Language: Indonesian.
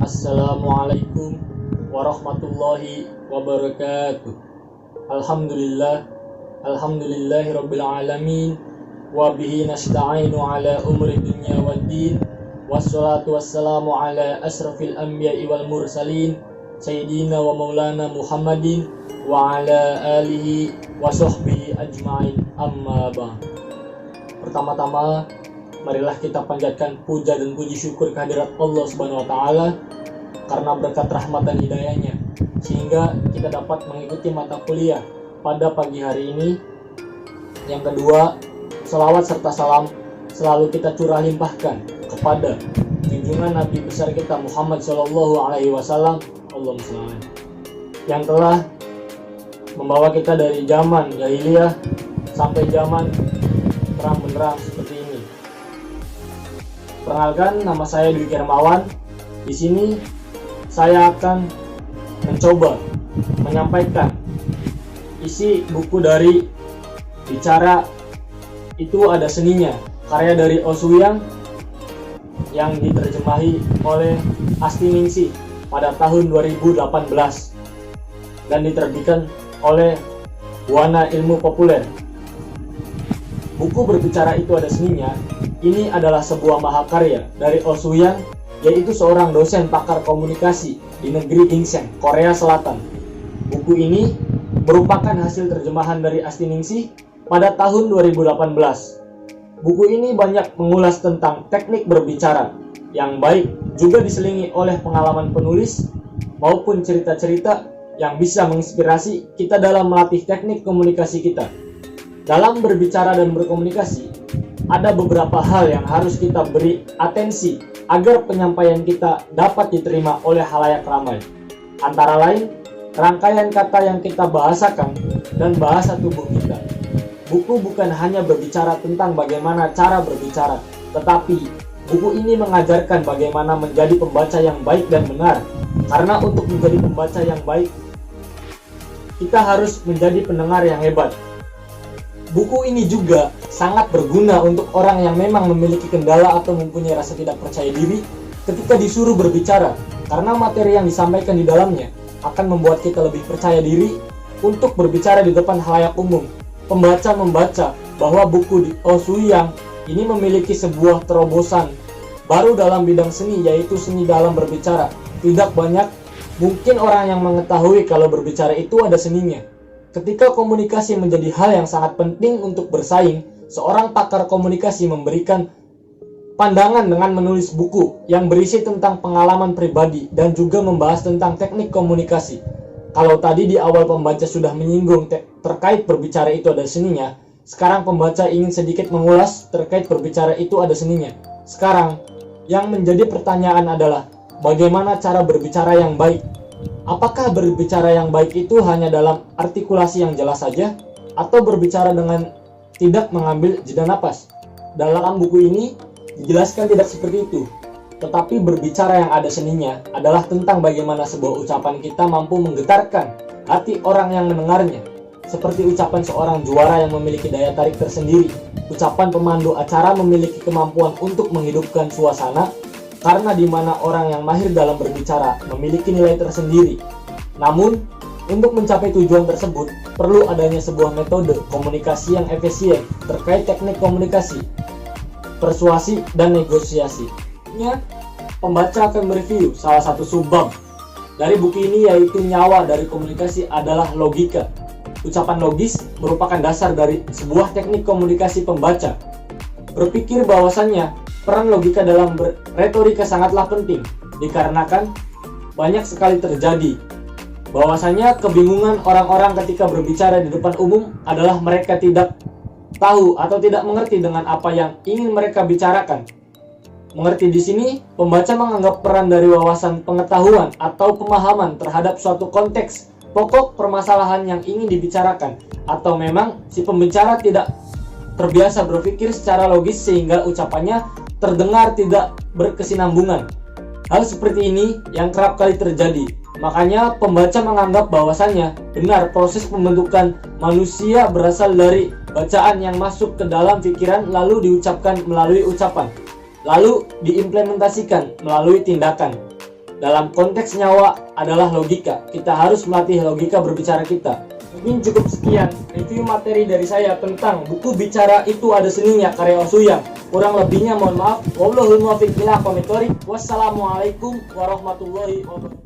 Assalamualaikum warahmatullahi wabarakatuh. Alhamdulillahi rabbil alamin. Wa bihi nasta'inu ala umri dunya waddin. Wassalatu wassalamu ala asrafil anbiya'i wal mursalin, Sayyidina wa maulana Muhammadin wa ala alihi wa sahbihi ajma'in, amma ba'd. Pertama-tama, marilah kita panjatkan puja dan puji syukur kehadirat Allah Subhanahu wa taala karena berkat rahmat dan hidayahnya sehingga kita dapat mengikuti mata kuliah pada pagi hari ini. Yang kedua, selawat serta salam selalu kita curah limpahkan kepada junjungan Nabi besar kita Muhammad sallallahu alaihi wasallam, Allahumma shalli, yang telah membawa kita dari zaman jahiliyah sampai zaman terang benderang seperti ini. Perkenalkan, nama saya Dwi Hermawan. Di sini saya akan mencoba menyampaikan isi buku dari Bicara Itu Ada Seninya, karya dari Oswuyang yang diterjemahi oleh Asti Ningsih pada tahun 2018 dan diterbitkan oleh Buana Ilmu Populer. Buku Berbicara Itu Ada Seninya ini adalah sebuah mahakarya dari Oswuyang, yaitu seorang dosen pakar komunikasi di negeri Gingseng, Korea Selatan. Buku ini merupakan hasil terjemahan dari Asti Ningsih pada tahun 2018. Buku ini banyak mengulas tentang teknik berbicara yang baik, juga diselingi oleh pengalaman penulis maupun cerita-cerita yang bisa menginspirasi kita dalam melatih teknik komunikasi kita. Dalam berbicara dan berkomunikasi, ada beberapa hal yang harus kita beri atensi agar penyampaian kita dapat diterima oleh khalayak ramai. Antara lain, rangkaian kata yang kita bahasakan dan bahasa tubuh kita. Buku bukan hanya berbicara tentang bagaimana cara berbicara, tetapi buku ini mengajarkan bagaimana menjadi pembaca yang baik dan benar. Karena untuk menjadi pembaca yang baik, kita harus menjadi pendengar yang hebat. Buku ini juga sangat berguna untuk orang yang memang memiliki kendala atau mempunyai rasa tidak percaya diri ketika disuruh berbicara, karena materi yang disampaikan di dalamnya akan membuat kita lebih percaya diri untuk berbicara di depan khalayak umum. Pembaca membaca bahwa buku di Oswuyang ini memiliki sebuah terobosan baru dalam bidang seni, yaitu seni dalam berbicara. Tidak banyak mungkin orang yang mengetahui kalau berbicara itu ada seninya. Ketika komunikasi menjadi hal yang sangat penting untuk bersaing, seorang pakar komunikasi memberikan pandangan dengan menulis buku yang berisi tentang pengalaman pribadi dan juga membahas tentang teknik komunikasi. Kalau tadi di awal pembaca sudah menyinggung terkait berbicara itu ada seninya, sekarang pembaca ingin sedikit mengulas terkait berbicara itu ada seninya. Sekarang, yang menjadi pertanyaan adalah bagaimana cara berbicara yang baik? Apakah berbicara yang baik itu hanya dalam artikulasi yang jelas saja, atau berbicara dengan tidak mengambil jeda napas? Dalam buku ini dijelaskan tidak seperti itu, tetapi berbicara yang ada seninya adalah tentang bagaimana sebuah ucapan kita mampu menggetarkan hati orang yang mendengarnya, seperti ucapan seorang juara yang memiliki daya tarik tersendiri. Ucapan pemandu acara memiliki kemampuan untuk menghidupkan suasana, karena di mana orang yang mahir dalam berbicara memiliki nilai tersendiri. Namun, untuk mencapai tujuan tersebut, perlu adanya sebuah metode komunikasi yang efisien terkait teknik komunikasi, persuasi, dan negosiasi. Pembaca akan mereview salah satu subbab dari buku ini, yaitu nyawa dari komunikasi adalah logika. Ucapan logis merupakan dasar dari sebuah teknik komunikasi pembaca. Berpikir bahwasannya peran logika dalam retorika sangatlah penting, dikarenakan banyak sekali terjadi bahwasanya kebingungan orang-orang ketika berbicara di depan umum adalah mereka tidak tahu atau tidak mengerti dengan apa yang ingin mereka bicarakan. Mengerti di sini, pembaca menganggap peran dari wawasan pengetahuan atau pemahaman terhadap suatu konteks pokok permasalahan yang ingin dibicarakan, atau memang si pembicara tidak terbiasa berpikir secara logis sehingga ucapannya terdengar tidak berkesinambungan. Hal seperti ini yang kerap kali terjadi. Makanya pembaca menganggap bahwasannya benar proses pembentukan manusia berasal dari bacaan yang masuk ke dalam pikiran lalu diucapkan melalui ucapan, lalu diimplementasikan melalui tindakan. dalam konteks nyawa adalah logika. Kita harus melatih logika berbicara kita. Mungkin cukup sekian review materi dari saya tentang buku Bicara Itu Ada Seninya karya Ousuyang. Kurang lebihnya mohon maaf. Wallahul muwaffiq ila aqwamit thoriq. Wassalamualaikum warahmatullahi wabarakatuh.